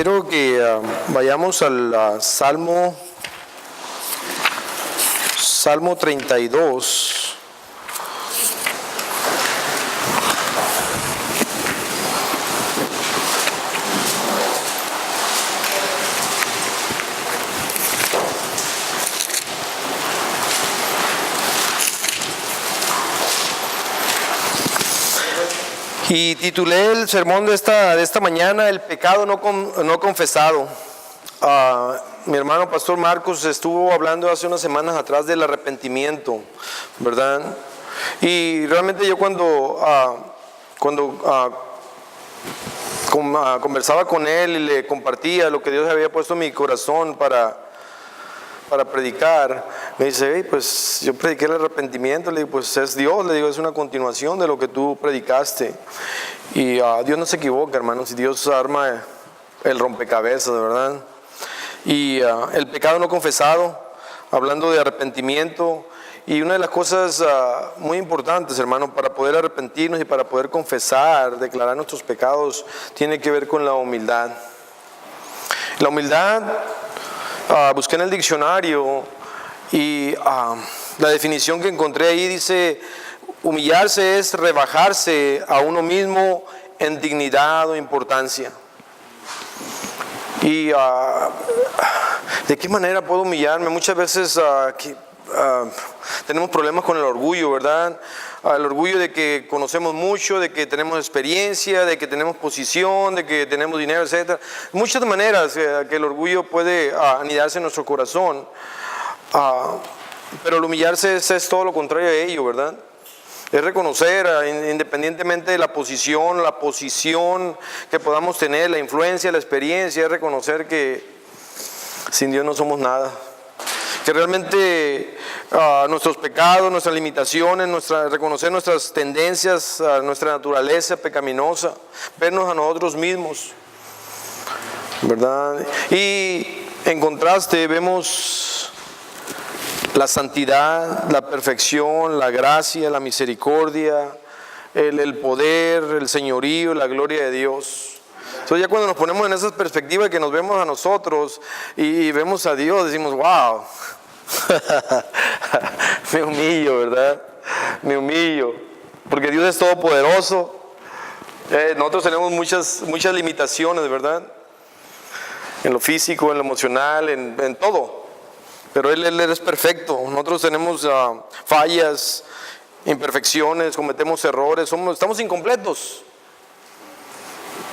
Quiero que vayamos al Salmo 32. Y titulé el sermón de esta mañana, El pecado no confesado. Mi hermano Pastor Marcos estuvo hablando hace unas semanas atrás del arrepentimiento, ¿verdad? Y realmente yo cuando conversaba con él y le compartía lo que Dios había puesto en mi corazón para predicar, me dice, hey, pues yo prediqué el arrepentimiento. Le digo, pues es Dios, le digo, es una continuación de lo que tú predicaste. Y Dios no se equivoca, hermanos, y Dios arma el rompecabezas, ¿verdad? Y el pecado no confesado, hablando de arrepentimiento, y una de las cosas muy importantes, hermano, para poder arrepentirnos y para poder confesar, declarar nuestros pecados, tiene que ver con la humildad. La humildad, busqué en el diccionario y la definición que encontré ahí dice: humillarse es rebajarse a uno mismo en dignidad o importancia. Y ¿de qué manera puedo humillarme? Muchas veces tenemos problemas con el orgullo, ¿verdad? El orgullo de que conocemos mucho, de que tenemos experiencia, de que tenemos posición, de que tenemos dinero, etc. Muchas maneras que el orgullo puede anidarse en nuestro corazón. Pero el humillarse es todo lo contrario a ello, ¿verdad? Es reconocer, independientemente de la posición que podamos tener, la influencia, la experiencia, es reconocer que sin Dios no somos nada. Que realmente nuestros pecados, nuestras limitaciones, reconocer nuestras tendencias, nuestra naturaleza pecaminosa, vernos a nosotros mismos, ¿verdad? Y en contraste vemos la santidad, la perfección, la gracia, la misericordia, el poder, el señorío, la gloria de Dios. Entonces ya cuando nos ponemos en esas perspectivas que nos vemos a nosotros y vemos a Dios, decimos, wow, me humillo, ¿verdad? Me humillo, porque Dios es todopoderoso. Nosotros tenemos muchas limitaciones, ¿verdad? En lo físico, en lo emocional, en todo. Pero Él es perfecto. Nosotros tenemos fallas, imperfecciones, cometemos errores, estamos incompletos.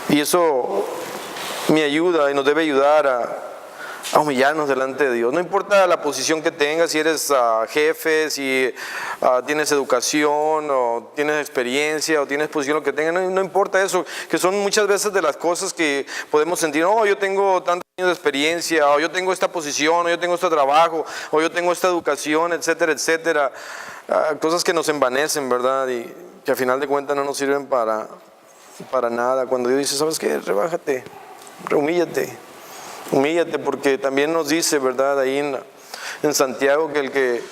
Y eso me ayuda y nos debe ayudar a humillarnos delante de Dios. No importa la posición que tengas, si eres jefe, si tienes educación, o tienes experiencia, o tienes posición, lo que tengas, no importa eso, que son muchas veces de las cosas que podemos sentir, oh, yo tengo tantos años de experiencia, o yo tengo esta posición, o yo tengo este trabajo, o yo tengo esta educación, etcétera, etcétera. Cosas que nos envanecen, ¿verdad? Y que a final de cuentas no nos sirven para nada. Cuando Dios dice, ¿sabes qué? Rebájate, humíllate, porque también nos dice, ¿verdad? Ahí en Santiago, que el que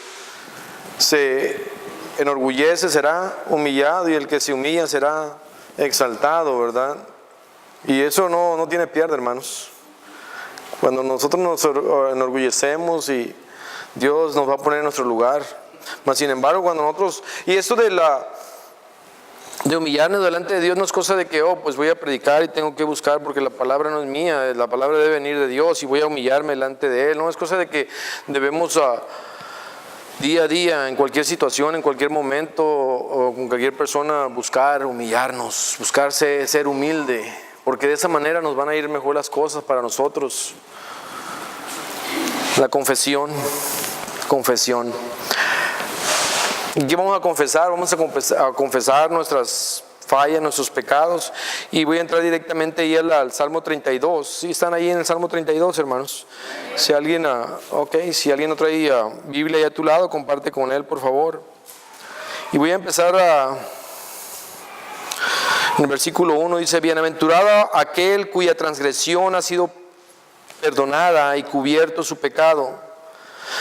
se enorgullece será humillado y el que se humilla será exaltado, ¿verdad? Y eso no tiene pierde, hermanos. Cuando nosotros nos enorgullecemos, y Dios nos va a poner en nuestro lugar. Mas sin embargo, cuando nosotros, y esto de humillarnos delante de Dios no es cosa de que, pues voy a predicar y tengo que buscar porque la palabra no es mía, la palabra debe venir de Dios y voy a humillarme delante de Él. No es cosa de que debemos día a día, en cualquier situación, en cualquier momento, o con cualquier persona, buscar humillarnos, buscarse ser humilde, porque de esa manera nos van a ir mejor las cosas para nosotros. La confesión. ¿Qué vamos a confesar? Vamos a confesar nuestras fallas, nuestros pecados. Y voy a entrar directamente ahí al Salmo 32. ¿Sí están ahí en el Salmo 32, hermanos? Si alguien si alguien no trae Biblia ahí a tu lado, comparte con él, por favor. Y voy a empezar en el versículo 1. Dice: bienaventurado aquel cuya transgresión ha sido perdonada y cubierto su pecado.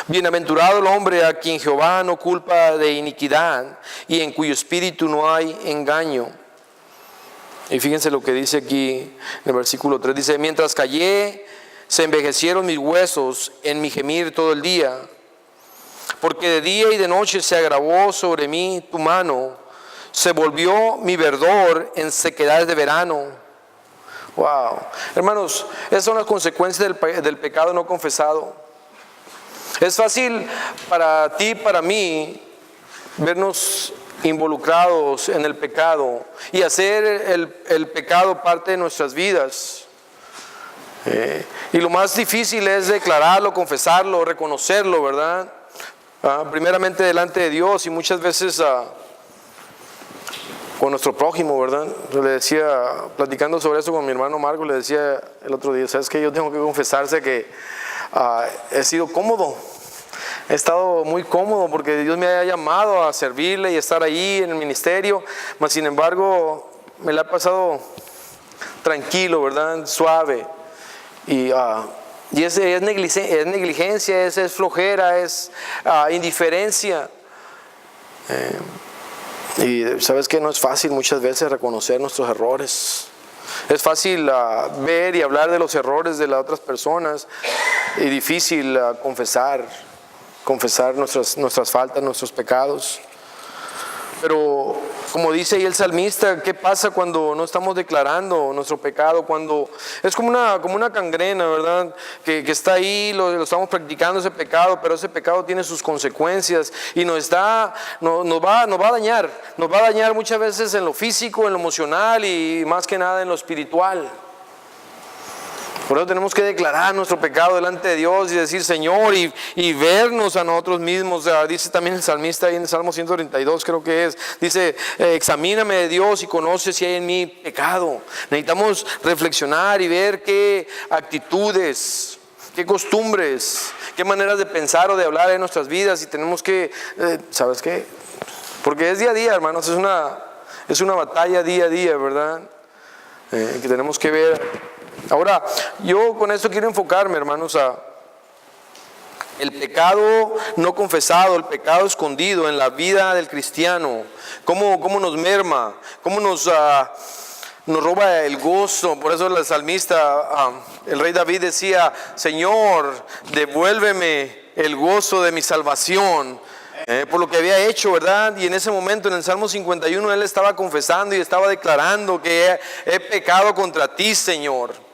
Bienaventurado el hombre a quien Jehová no culpa de iniquidad y en cuyo espíritu no hay engaño. Y fíjense lo que dice aquí en el versículo 3. Dice, mientras callé, se envejecieron mis huesos en mi gemir todo el día. Porque de día y de noche se agravó sobre mí tu mano. Se volvió mi verdor en sequedad de verano. Wow. Hermanos, esas son las consecuencias del pecado no confesado. Es fácil para ti, para mí, vernos involucrados en el pecado y hacer el pecado parte de nuestras vidas. Y lo más difícil es declararlo, confesarlo, reconocerlo, ¿verdad? Primeramente delante de Dios y muchas veces con nuestro prójimo, ¿verdad? Le decía, platicando sobre eso con mi hermano Marco, le decía el otro día, ¿sabes qué? Yo tengo que confesarse que he sido cómodo. He estado muy cómodo porque Dios me ha llamado a servirle y estar ahí en el ministerio, mas sin embargo me la he pasado tranquilo, ¿verdad? Suave. Y es negligencia, es flojera, es indiferencia. Y sabes que no es fácil muchas veces reconocer nuestros errores. Es fácil ver y hablar de los errores de las otras personas y difícil confesar nuestras faltas, nuestros pecados. Pero como dice ahí el salmista, ¿qué pasa cuando no estamos declarando nuestro pecado? Cuando es como una gangrena, ¿verdad? Que está ahí, lo estamos practicando ese pecado, pero ese pecado tiene sus consecuencias y nos va a dañar muchas veces en lo físico, en lo emocional y más que nada en lo espiritual. Por eso tenemos que declarar nuestro pecado delante de Dios y decir Señor y vernos a nosotros mismos. Dice también el salmista ahí en el Salmo 132 creo que es, dice examíname Dios y conoce si hay en mí pecado. Necesitamos reflexionar y ver qué actitudes, qué costumbres, qué maneras de pensar o de hablar en nuestras vidas y tenemos que, ¿sabes qué? Porque es día a día, hermanos, es una batalla día a día, ¿verdad? Que tenemos que ver. Ahora, yo con esto quiero enfocarme, hermanos, a el pecado no confesado, el pecado escondido en la vida del cristiano. Cómo nos merma, cómo nos roba el gozo. Por eso el salmista, el rey David decía, Señor, devuélveme el gozo de mi salvación. Por lo que había hecho, ¿verdad? Y en ese momento, en el Salmo 51, él estaba confesando y estaba declarando que he pecado contra ti, Señor.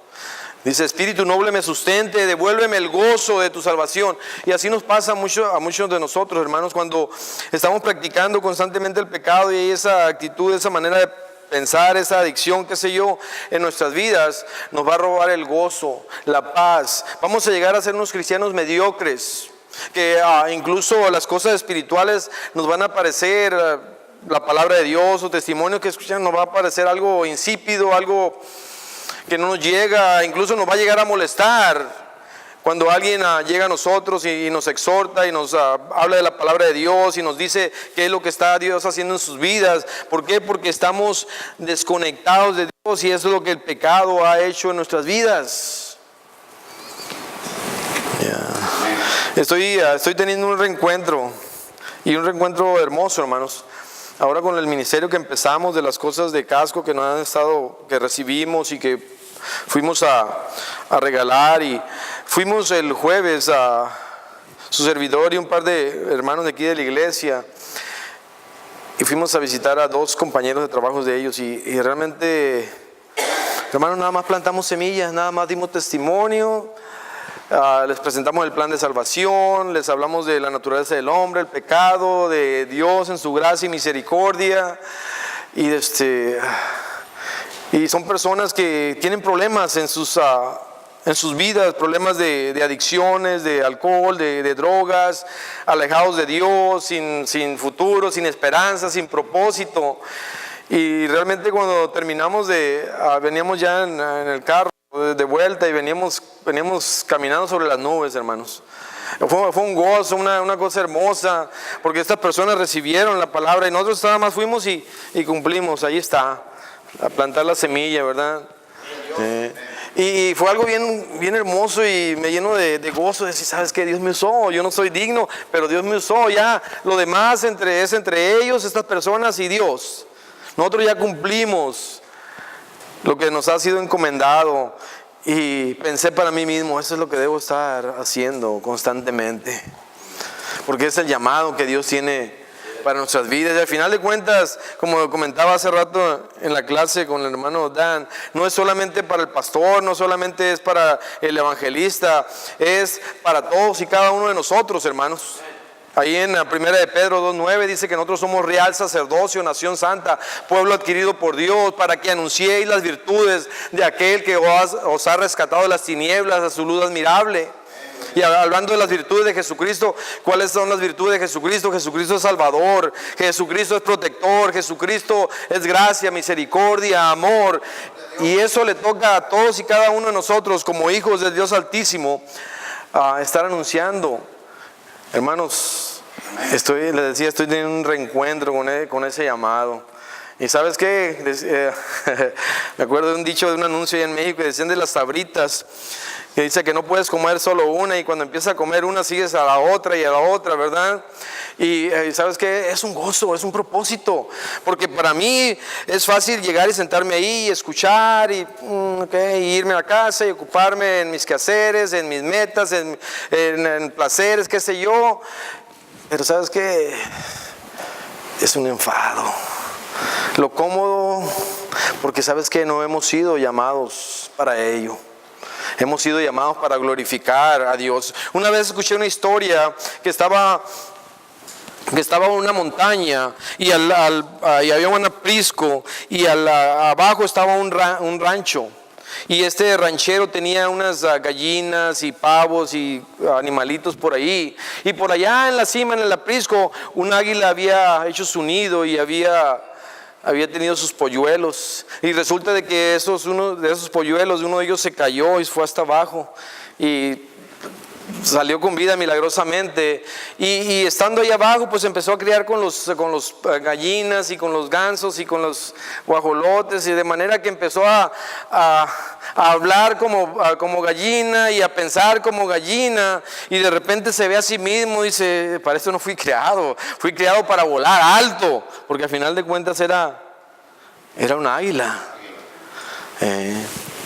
Dice, Espíritu noble me sustente, devuélveme el gozo de tu salvación. Y así nos pasa a muchos de nosotros, hermanos, cuando estamos practicando constantemente el pecado y hay esa actitud, esa manera de pensar, esa adicción, qué sé yo, en nuestras vidas, nos va a robar el gozo, la paz. Vamos a llegar a ser unos cristianos mediocres, que incluso las cosas espirituales nos van a parecer, la palabra de Dios o testimonio que escuchan nos va a parecer algo insípido, algo que no nos llega, incluso nos va a llegar a molestar cuando alguien llega a nosotros y nos exhorta y nos habla de la palabra de Dios y nos dice qué es lo que está Dios haciendo en sus vidas. ¿Por qué? Porque estamos desconectados de Dios y eso es lo que el pecado ha hecho en nuestras vidas. Estoy teniendo un reencuentro y un reencuentro hermoso, hermanos. Ahora con el ministerio que empezamos, de las cosas de casco que recibimos y que fuimos a regalar, y fuimos el jueves a su servidor y un par de hermanos de aquí de la iglesia y fuimos a visitar a 2 compañeros de trabajo de ellos y realmente, hermanos, nada más plantamos semillas, nada más dimos testimonio. Les presentamos el plan de salvación, les hablamos de la naturaleza del hombre, el pecado, de Dios en su gracia y misericordia. Y son personas que tienen problemas en sus vidas, problemas de adicciones, de alcohol, de drogas, alejados de Dios, sin futuro, sin esperanza, sin propósito. Y realmente cuando terminamos veníamos ya en el carro de vuelta y veníamos caminando sobre las nubes, hermanos. Fue un gozo, una cosa hermosa, porque estas personas recibieron la palabra y nosotros nada más fuimos y cumplimos. Ahí está, a plantar la semilla, ¿verdad? Y fue algo bien hermoso y me lleno de gozo, de decir, ¿sabes qué? Dios me usó, yo no soy digno, pero Dios me usó. Ya lo demás es entre ellos, estas personas y Dios. Nosotros ya cumplimos lo que nos ha sido encomendado, y pensé para mí mismo, eso es lo que debo estar haciendo constantemente, porque es el llamado que Dios tiene para nuestras vidas. Y al final de cuentas, como comentaba hace rato en la clase con el hermano Dan, no es solamente para el pastor, no solamente es para el evangelista, es para todos y cada uno de nosotros, hermanos. Ahí en la primera de Pedro 2:9 dice que nosotros somos real sacerdocio, nación santa, pueblo adquirido por Dios, para que anunciéis las virtudes de aquel que os ha rescatado de las tinieblas a su luz admirable. Y hablando de las virtudes de Jesucristo, ¿cuáles son las virtudes de Jesucristo? Jesucristo es Salvador, Jesucristo es protector, Jesucristo es gracia, misericordia, amor. Y eso le toca a todos y cada uno de nosotros como hijos del Dios Altísimo estar anunciando. Hermanos, les decía, estoy teniendo un reencuentro con ese llamado. Y ¿sabes qué? Me acuerdo de un dicho, de un anuncio allá en México que decían de las sabritas, que dice que no puedes comer solo una, y cuando empiezas a comer una sigues a la otra y a la otra, ¿verdad? Y ¿sabes qué? Es un gozo, es un propósito, porque para mí es fácil llegar y sentarme ahí y escuchar y irme a la casa y ocuparme en mis quehaceres, en mis metas, en placeres, qué sé yo. Pero ¿sabes qué? Es un enfado. Lo cómodo, porque sabes que no hemos sido llamados para ello. Hemos sido llamados para glorificar a Dios. Una vez escuché una historia que estaba en una montaña y había un aprisco, y abajo estaba un rancho. Y este ranchero tenía unas gallinas y pavos y animalitos por ahí. Y por allá en la cima, en el aprisco, un águila había hecho su nido y había tenido sus polluelos, y resulta de que uno de esos polluelos, uno de ellos se cayó y fue hasta abajo y salió con vida milagrosamente, y estando ahí abajo pues empezó a criar con los gallinas y con los gansos y con los guajolotes, y de manera que empezó a hablar como gallina y a pensar como gallina, y de repente se ve a sí mismo y dice, para esto no fui creado para volar alto, porque al final de cuentas era un águila.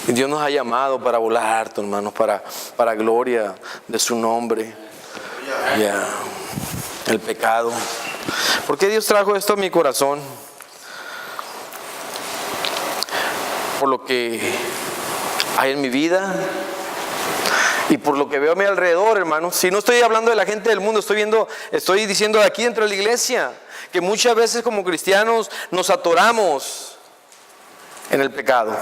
Dios nos ha llamado para volar alto, hermanos, para gloria de su nombre. El pecado. ¿Por qué Dios trajo esto a mi corazón? Por lo que hay en mi vida y por lo que veo a mi alrededor, hermanos. Si no estoy hablando de la gente del mundo, estoy diciendo de aquí dentro de la iglesia, que muchas veces como cristianos nos atoramos en el pecado.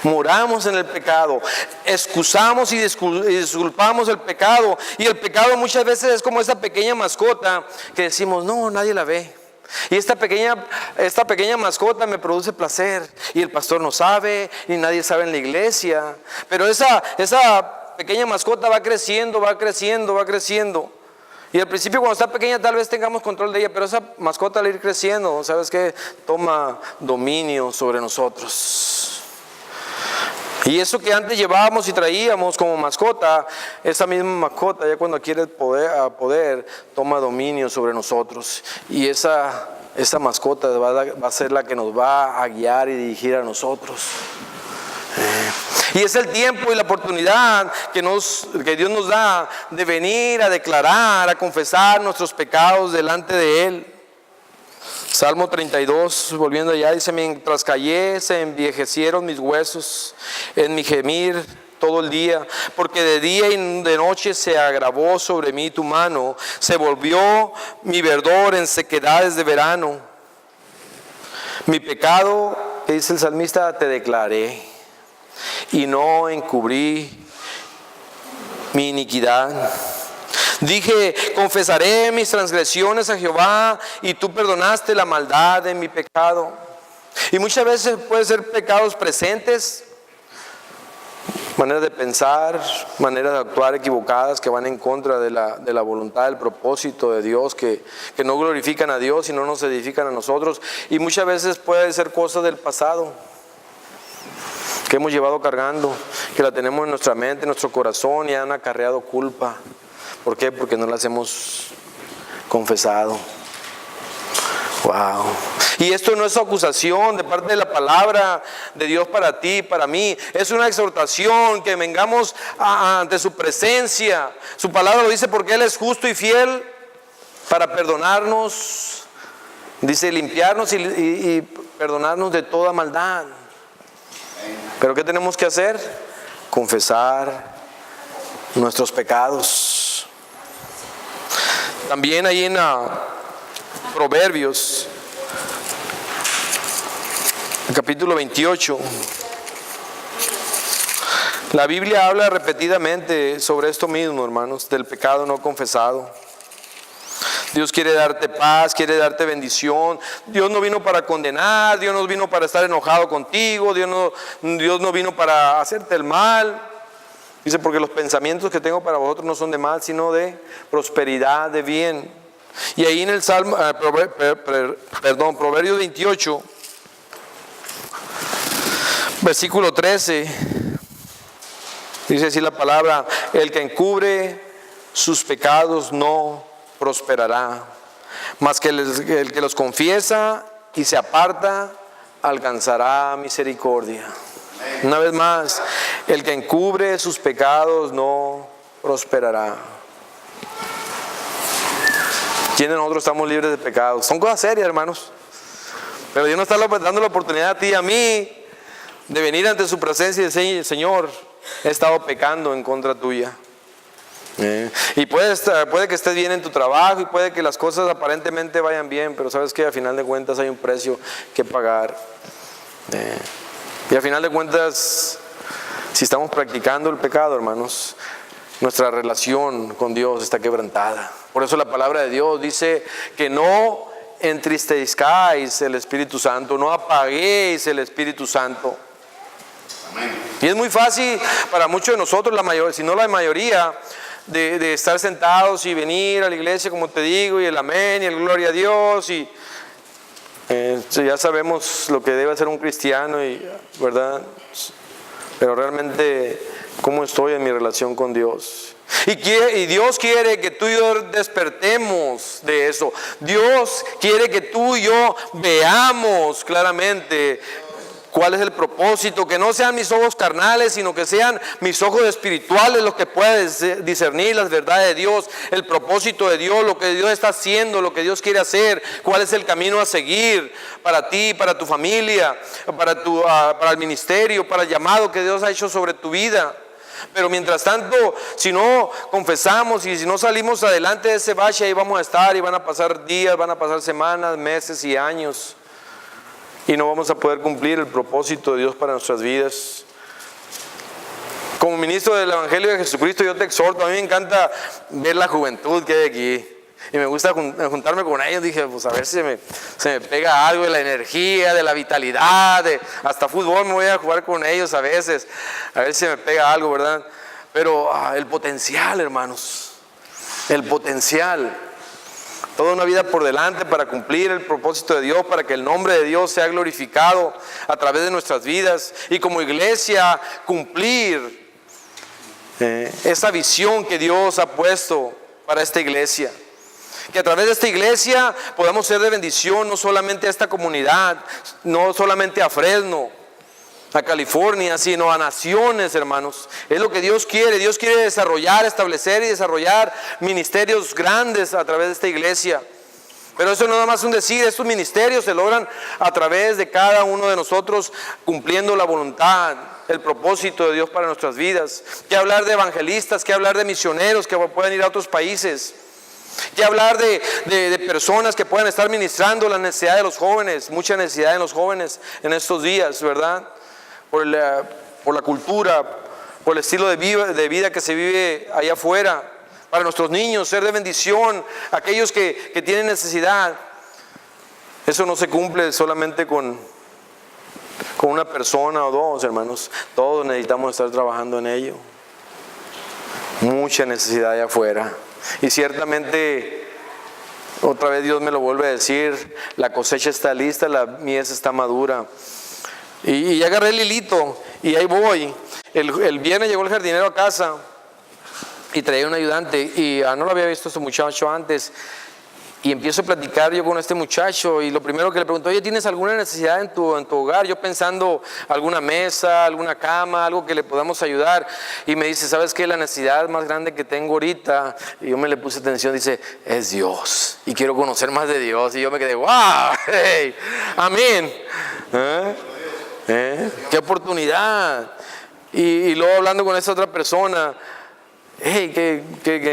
Moramos en el pecado, excusamos y disculpamos el pecado, y el pecado muchas veces es como esta pequeña mascota que decimos, no, nadie la ve, y esta pequeña mascota me produce placer, y el pastor no sabe, ni nadie sabe en la iglesia, pero esa pequeña mascota va creciendo, y al principio cuando está pequeña tal vez tengamos control de ella, pero esa mascota al ir creciendo, ¿sabes qué? Toma dominio sobre nosotros. Y eso que antes llevábamos y traíamos como mascota, esa misma mascota ya cuando quiere poder toma dominio sobre nosotros. Y esa mascota va a ser la que nos va a guiar y dirigir a nosotros. Y es el tiempo y la oportunidad que Dios nos da de venir a declarar, a confesar nuestros pecados delante de Él. Salmo 32, volviendo allá, dice, mientras callé se envejecieron mis huesos en mi gemir todo el día, porque de día y de noche se agravó sobre mí tu mano, se volvió mi verdor en sequedades de verano. Mi pecado, que dice el salmista, te declaré, y no encubrí mi iniquidad. Dije, confesaré mis transgresiones a Jehová, y tú perdonaste la maldad de mi pecado. Y muchas veces pueden ser pecados presentes, maneras de pensar, maneras de actuar equivocadas que van en contra de la voluntad, del propósito de Dios, que no glorifican a Dios y no nos edifican a nosotros. Y muchas veces puede ser cosas del pasado que hemos llevado cargando, que la tenemos en nuestra mente, en nuestro corazón, y han acarreado culpa. ¿Por qué? Porque no las hemos confesado. Wow. Wow. Y esto no es acusación de parte de la palabra de Dios para ti, para mí. Es una exhortación que vengamos ante su presencia. Su palabra lo dice porque Él es justo y fiel para perdonarnos. Dice limpiarnos y perdonarnos de toda maldad. ¿Pero qué tenemos que hacer? Confesar nuestros pecados. También ahí en Proverbios, el capítulo 28, la Biblia habla repetidamente sobre esto mismo, hermanos, del pecado no confesado. Dios quiere darte paz, quiere darte bendición. Dios no vino para condenar, Dios no vino para estar enojado contigo, Dios no vino para hacerte el mal. Dice, porque los pensamientos que tengo para vosotros no son de mal, sino de prosperidad, de bien. Y ahí en el Proverbios 28, versículo 13, dice así la palabra: el que encubre sus pecados no prosperará, mas que el que los confiesa y se aparta alcanzará misericordia. Una vez más, el que encubre sus pecados no prosperará. ¿Quién de nosotros estamos libres de pecados? Son cosas serias, hermanos. Pero Dios nos está dando la oportunidad a ti y a mí de venir ante su presencia y decir: Señor, he estado pecando en contra tuya. Y puede que estés bien en tu trabajo y puede que las cosas aparentemente vayan bien, pero sabes que al final de cuentas hay un precio que pagar. Y al final de cuentas, si estamos practicando el pecado, hermanos, nuestra relación con Dios está quebrantada. Por eso la palabra de Dios dice que no entristezcáis el Espíritu Santo, no apaguéis el Espíritu Santo. Amén. Y es muy fácil para muchos de nosotros, si no la mayoría, de estar sentados y venir a la iglesia, como te digo, y el amén y el gloria a Dios, y ya sabemos lo que debe hacer un cristiano, ¿verdad? Pero realmente, ¿cómo estoy en mi relación con Dios? Y Dios quiere que tú y yo despertemos de eso. Dios quiere que tú y yo veamos claramente cuál es el propósito, que no sean mis ojos carnales, sino que sean mis ojos espirituales los que puedan discernir las verdades de Dios, el propósito de Dios, lo que Dios está haciendo, lo que Dios quiere hacer, cuál es el camino a seguir para ti, para tu familia, para el ministerio, para el llamado que Dios ha hecho sobre tu vida. Pero mientras tanto, si no confesamos y si no salimos adelante de ese bache, ahí vamos a estar y van a pasar días, van a pasar semanas, meses y años. Y no vamos a poder cumplir el propósito de Dios para nuestras vidas. Como ministro del Evangelio de Jesucristo, yo te exhorto. A mí me encanta ver la juventud que hay aquí. Y me gusta juntarme con ellos. Dije, pues a ver si se me pega algo de la energía, de la vitalidad. Hasta fútbol me voy a jugar con ellos a veces. A ver si me pega algo, ¿verdad? Pero el potencial, hermanos. El potencial. Toda una vida por delante para cumplir el propósito de Dios, para que el nombre de Dios sea glorificado a través de nuestras vidas. Y como iglesia, cumplir esa visión que Dios ha puesto para esta iglesia. Que a través de esta iglesia podamos ser de bendición no solamente a esta comunidad, no solamente a Fresno, a California, sino a naciones, hermanos. Es lo que Dios quiere. Dios quiere desarrollar, establecer y desarrollar ministerios grandes a través de esta iglesia. Pero eso no es nada más un decir. Estos ministerios se logran a través de cada uno de nosotros cumpliendo la voluntad, el propósito de Dios para nuestras vidas. Que hablar de evangelistas, que hablar de misioneros que puedan ir a otros países. Que hablar de personas que puedan estar ministrando la necesidad de los jóvenes. Mucha necesidad en los jóvenes en estos días, ¿verdad? Por la cultura, por el estilo de vida que se vive allá afuera. Para nuestros niños, ser de bendición a aquellos que tienen necesidad. Eso no se cumple solamente con una persona o dos, hermanos. Todos necesitamos estar trabajando en ello. Mucha necesidad allá afuera. Y ciertamente, otra vez Dios me lo vuelve a decir, la cosecha está lista, la mies está madura. Y ya agarré el hilito y ahí voy. El viernes llegó el jardinero a casa y traía un ayudante y no lo había visto este muchacho antes. Y empiezo a platicar yo con este muchacho y lo primero que le pregunto, oye, ¿tienes alguna necesidad en tu hogar? Yo pensando alguna mesa, alguna cama, algo que le podamos ayudar. Y me dice, ¿sabes qué? La necesidad más grande que tengo ahorita, y yo me le puse atención, dice, es Dios. Y quiero conocer más de Dios. Y yo me quedé, wow, hey, amén. Qué oportunidad. Y luego hablando con esa otra persona, hey, ¿qué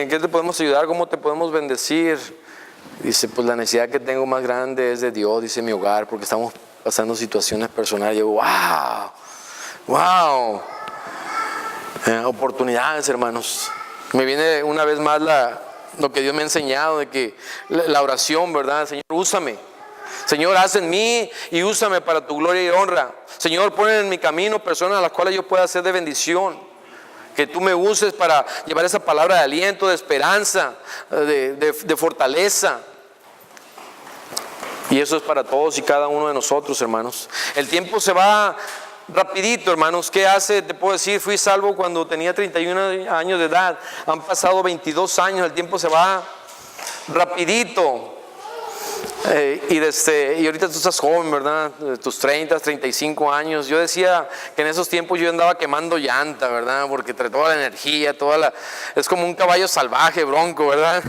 te podemos ayudar? ¿Cómo te podemos bendecir? Dice, pues la necesidad que tengo más grande es de Dios, dice mi hogar, porque estamos pasando situaciones personales. Yo, wow. Oportunidades, hermanos. Me viene una vez más lo que Dios me ha enseñado, de que la oración, ¿verdad? Señor, úsame. Señor, haz en mí y úsame para tu gloria y honra. Señor, pon en mi camino personas a las cuales yo pueda ser de bendición. Que tú me uses para llevar esa palabra de aliento, de esperanza, de fortaleza. Y eso es para todos y cada uno de nosotros, hermanos. El tiempo se va rapidito, hermanos. ¿Qué hace? Te puedo decir, fui salvo cuando tenía 31 años de edad. Han pasado 22 años, el tiempo se va rapidito. Y ahorita tú estás joven, ¿verdad? Tus 30, 35 años. Yo decía que en esos tiempos yo andaba quemando llanta, ¿verdad? Porque trae toda la energía, es como un caballo salvaje, bronco, ¿verdad?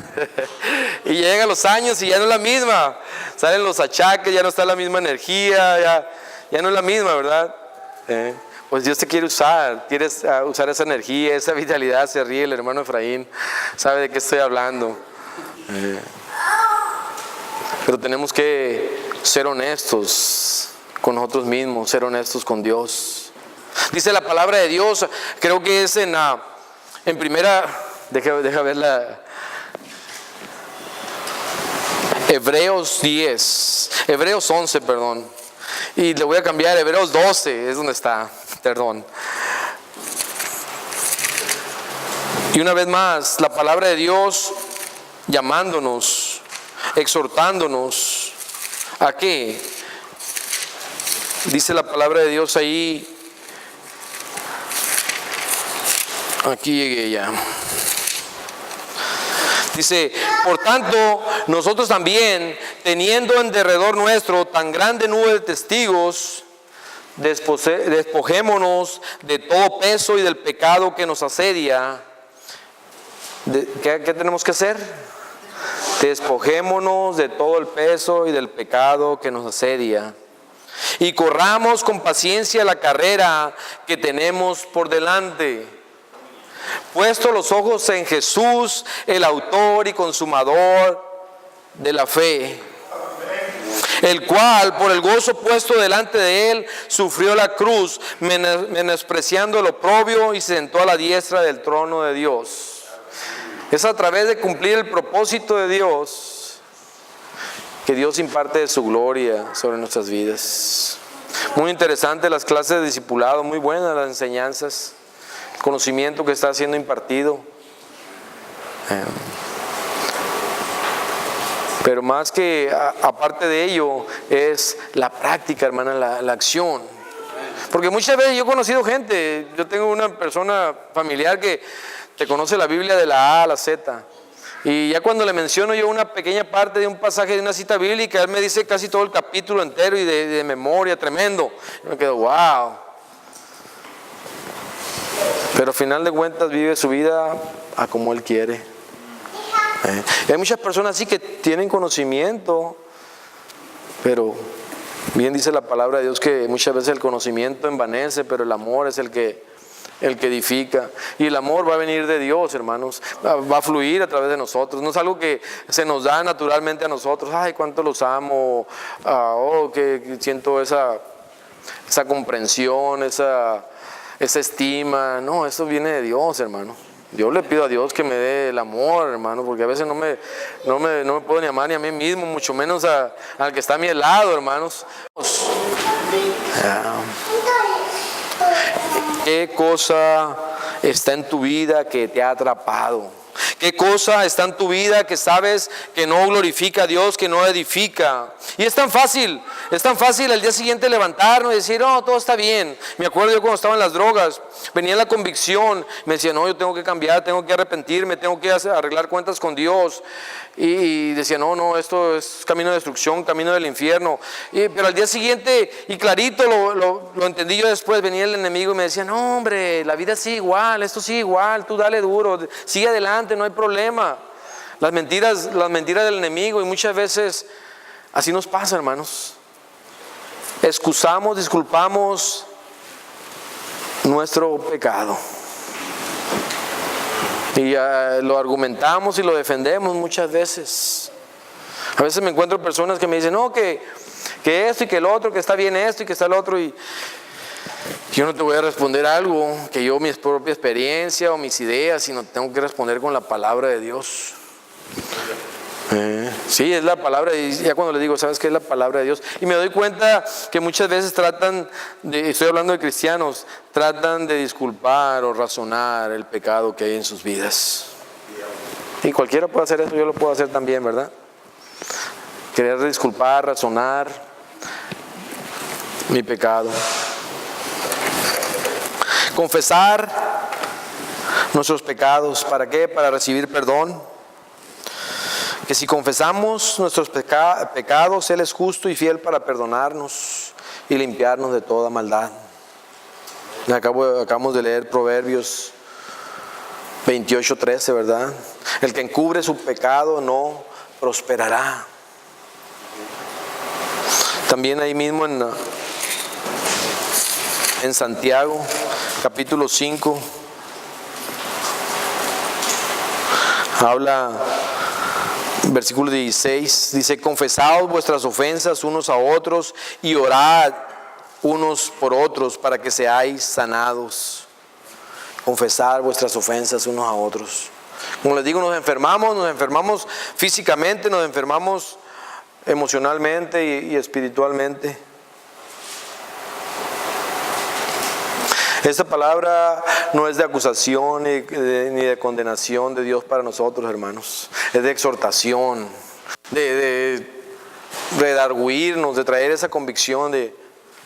Y llegan los años y ya no es la misma. Salen los achaques, ya no está la misma energía, ya no es la misma, ¿verdad? Pues Dios te quiere usar, quieres usar esa energía, esa vitalidad. Se ríe el hermano Efraín, sabe de qué estoy hablando. Pero tenemos que ser honestos con nosotros mismos, ser honestos con Dios. Dice la palabra de Dios, creo que es en primera, deja verla, Hebreos 11, perdón. Y le voy a cambiar, Hebreos 12 es donde está, perdón. Y una vez más, la palabra de Dios llamándonos, exhortándonos a qué. Dice la palabra de Dios ahí, aquí llegué ya. Dice, por tanto, nosotros también, teniendo en derredor nuestro tan grande nube de testigos, despojémonos de todo peso y del pecado que nos asedia. ¿Qué tenemos que hacer? Despojémonos de todo el peso y del pecado que nos asedia y corramos con paciencia la carrera que tenemos por delante, puesto los ojos en Jesús, el autor y consumador de la fe, el cual por el gozo puesto delante de él sufrió la cruz, menospreciando el oprobio, y se sentó a la diestra del trono de Dios. Es a través de cumplir el propósito de Dios que Dios imparte de su gloria sobre nuestras vidas. Muy interesante las clases de discipulado, muy buenas las enseñanzas, el conocimiento que está siendo impartido. Pero más que aparte de ello es la práctica, hermana, la acción. Porque muchas veces yo he conocido gente, yo tengo una persona familiar que te conoce la Biblia de la A a la Z. Y ya cuando le menciono yo una pequeña parte de un pasaje de una cita bíblica, él me dice casi todo el capítulo entero y de memoria, tremendo. Yo me quedo, wow. Pero al final de cuentas vive su vida a como él quiere. Y hay muchas personas así que tienen conocimiento, pero bien dice la palabra de Dios que muchas veces el conocimiento envanece, pero el amor es el que edifica. Y el amor va a venir de Dios, hermanos, va a fluir a través de nosotros. No es algo que se nos da naturalmente a nosotros. Ay, cuánto los amo, que siento esa comprensión, esa estima. No, eso viene de Dios, hermano. Yo le pido a Dios que me dé el amor, hermano, porque a veces no me puedo ni amar ni a mí mismo, mucho menos al que está a mi lado, hermanos. ¿Qué cosa está en tu vida que te ha atrapado? ¿Qué cosa está en tu vida que sabes que no glorifica a Dios, que no edifica? Y es tan fácil al día siguiente levantarnos y decir, oh, todo está bien. Me acuerdo yo cuando estaba en las drogas, venía la convicción, me decía, no, yo tengo que cambiar, tengo que arrepentirme, tengo que arreglar cuentas con Dios. Y decía, no, esto es camino de destrucción, camino del infierno. Pero al día siguiente, y clarito lo entendí yo después, venía el enemigo y me decía, no hombre, la vida sigue igual, esto sigue igual, tú dale duro, sigue adelante, no hay problema. Las mentiras del enemigo, y muchas veces así nos pasa, hermanos. Excusamos, disculpamos nuestro pecado. Y lo argumentamos y lo defendemos muchas veces. A veces me encuentro personas que me dicen, no, que esto y que el otro, que está bien esto y que está el otro. Y yo no te voy a responder algo que yo, mi propia experiencia o mis ideas, sino tengo que responder con la palabra de Dios. Sí, es la palabra, y ya cuando le digo, ¿sabes qué es la palabra de Dios? Y me doy cuenta que muchas veces estoy hablando de cristianos, tratan de disculpar o razonar el pecado que hay en sus vidas. Y cualquiera puede hacer eso, yo lo puedo hacer también, ¿verdad? Querer disculpar, razonar mi pecado. Confesar nuestros pecados, ¿para qué? Para recibir perdón. Que si confesamos nuestros pecados, Él es justo y fiel para perdonarnos y limpiarnos de toda maldad. Acabamos de leer Proverbios 28:13, ¿verdad? El que encubre su pecado no prosperará. También ahí mismo en Santiago, capítulo 5, habla... Versículo 16 dice, confesaos vuestras ofensas unos a otros y orad unos por otros para que seáis sanados. Confesar vuestras ofensas unos a otros. Como les digo, nos enfermamos físicamente, nos enfermamos emocionalmente y espiritualmente. Esta palabra no es de acusación ni de condenación de Dios para nosotros, hermanos. Es de exhortación, de redarguirnos, de traer esa convicción de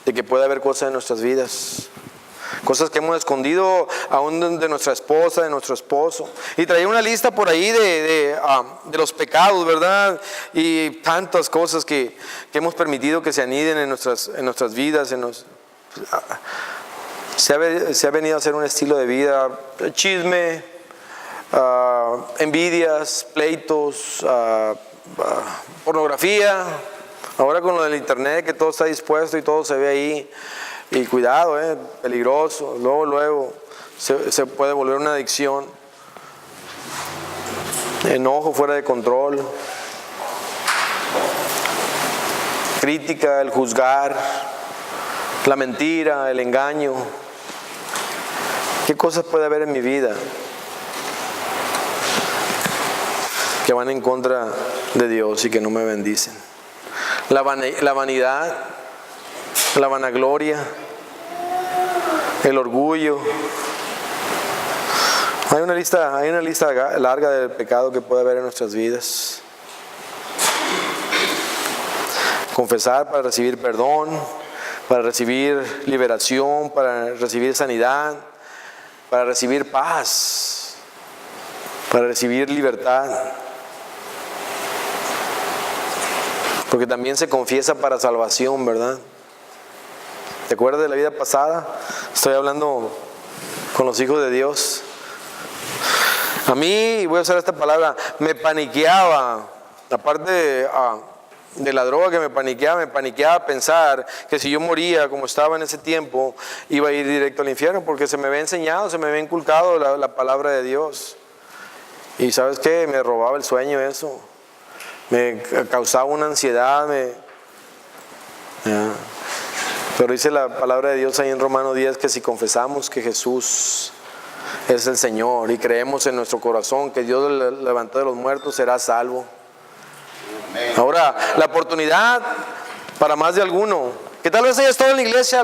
que puede haber cosas en nuestras vidas. Cosas que hemos escondido aún de nuestra esposa, de nuestro esposo. Y traía una lista por ahí de los pecados, ¿verdad? Y tantas cosas que hemos permitido que se aniden en nuestras vidas, se ha venido a hacer un estilo de vida, chisme, envidias, pleitos, pornografía. Ahora con lo del internet, que todo está dispuesto y todo se ve ahí. Y cuidado, peligroso. Luego se puede volver una adicción. Enojo fuera de control. Crítica, el juzgar, la mentira, el engaño. ¿Qué cosas puede haber en mi vida que van en contra de Dios y que no me bendicen? La vanidad, la vanagloria, el orgullo. Hay una lista larga del pecado que puede haber en nuestras vidas. Confesar para recibir perdón, para recibir liberación, para recibir sanidad, para recibir paz, para recibir libertad. Porque también se confiesa para salvación, ¿verdad? ¿Te acuerdas de la vida pasada? Estoy hablando con los hijos de Dios. A mí, voy a usar esta palabra, me paniqueaba, aparte de la droga que me paniqueaba pensar que si yo moría como estaba en ese tiempo, iba a ir directo al infierno, porque se me había enseñado, se me había inculcado la palabra de Dios. Y ¿sabes qué? Me robaba el sueño eso. Me causaba una ansiedad. Pero dice la palabra de Dios ahí en Romanos 10 que si confesamos que Jesús es el Señor y creemos en nuestro corazón que Dios le levantó de los muertos, será salvo. Ahora, la oportunidad para más de alguno, que tal vez haya estado en la iglesia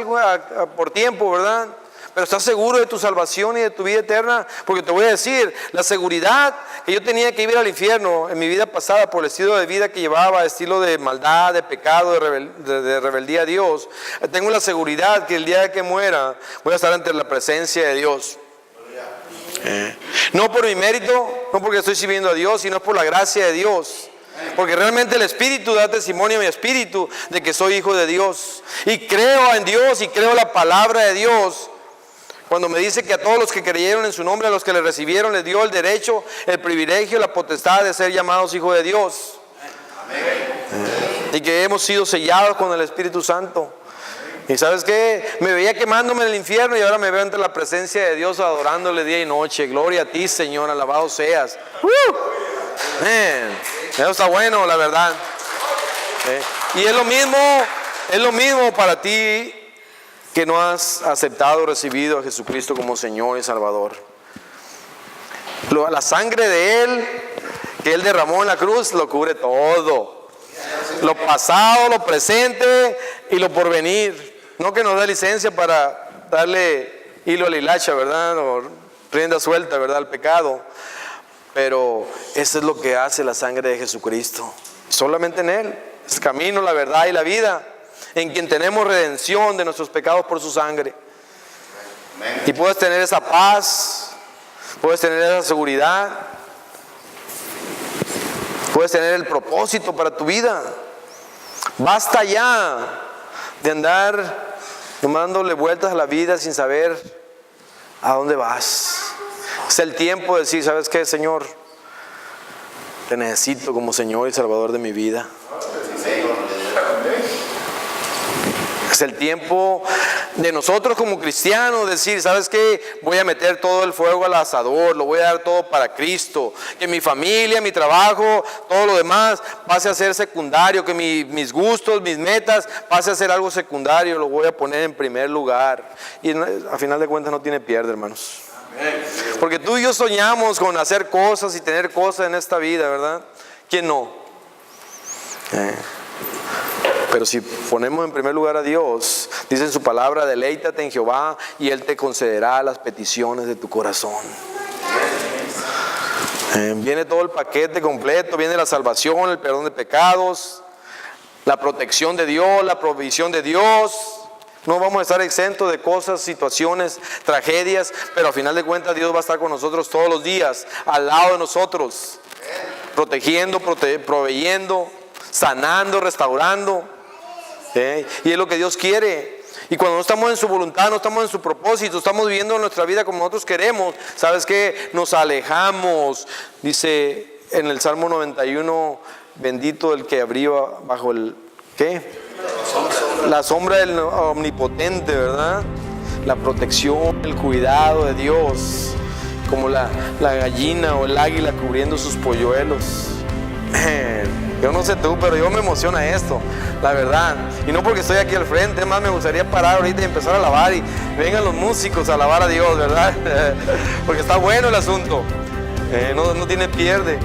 por tiempo, ¿verdad? pero ¿estás seguro de tu salvación y de tu vida eterna? Porque te voy a decir, la seguridad que yo tenía que ir al infierno en mi vida pasada por el estilo de vida que llevaba, estilo de maldad, de pecado, de rebeldía a Dios, tengo la seguridad que el día que muera voy a estar ante la presencia de Dios. No por mi mérito, no porque estoy sirviendo a Dios, sino por la gracia de Dios. Porque realmente el Espíritu da testimonio a mi espíritu de que soy hijo de Dios. Y creo en Dios y creo la palabra de Dios. Cuando me dice que a todos los que creyeron en su nombre, a los que le recibieron, les dio el derecho, el privilegio, la potestad de ser llamados hijos de Dios. Y que hemos sido sellados con el Espíritu Santo. Y ¿sabes qué? Me veía quemándome en el infierno y ahora me veo ante la presencia de Dios adorándole día y noche. Gloria a ti, Señor, alabado seas. Eso está bueno, la verdad. Y es lo mismo para ti que no has aceptado o recibido a Jesucristo como Señor y Salvador. La sangre de Él que Él derramó en la cruz lo cubre todo. Lo pasado, lo presente y lo porvenir. No que nos dé licencia para darle hilo a la hilacha, ¿verdad? O rienda suelta, ¿verdad? Al pecado. Pero eso es lo que hace la sangre de Jesucristo. Solamente en Él. Es el camino, la verdad y la vida. En quien tenemos redención de nuestros pecados por su sangre. Y puedes tener esa paz. Puedes tener esa seguridad. Puedes tener el propósito para tu vida. Basta ya de andar dándole vueltas a la vida sin saber a dónde vas. Es el tiempo de decir, ¿sabes qué, Señor? Te necesito como Señor y Salvador de mi vida. Es el tiempo de nosotros como cristianos decir, ¿sabes qué? Voy a meter todo el fuego al asador, lo voy a dar todo para Cristo. Que mi familia, mi trabajo, todo lo demás pase a ser secundario. Que mis gustos, mis metas pase a ser algo secundario. Lo voy a poner en primer lugar. Y a final de cuentas no tiene pierde, hermanos. Porque tú y yo soñamos con hacer cosas y tener cosas en esta vida, ¿verdad? ¿Quién no? Pero si ponemos en primer lugar a Dios, dice en su palabra, deleítate en Jehová y Él te concederá las peticiones de tu corazón. Viene todo el paquete completo, viene la salvación, el perdón de pecados, la protección de Dios, la provisión de Dios. No vamos a estar exentos de cosas, situaciones, tragedias, pero al final de cuentas Dios va a estar con nosotros todos los días, al lado de nosotros, protegiendo, proveyendo, sanando, restaurando. Y es lo que Dios quiere. Y cuando no estamos en su voluntad, no estamos en su propósito, estamos viviendo nuestra vida como nosotros queremos, ¿sabes qué? Nos alejamos. Dice en el Salmo 91, bendito el que abriga bajo el, ¿qué? La sombra del omnipotente, ¿verdad? La protección, el cuidado de Dios, como la gallina o el águila cubriendo sus polluelos. Yo no sé tú, pero yo me emociona esto, la verdad. Y no porque estoy aquí al frente, más me gustaría parar ahorita y empezar a alabar y vengan los músicos a alabar a Dios, ¿verdad? Porque está bueno el asunto, no tiene pierde.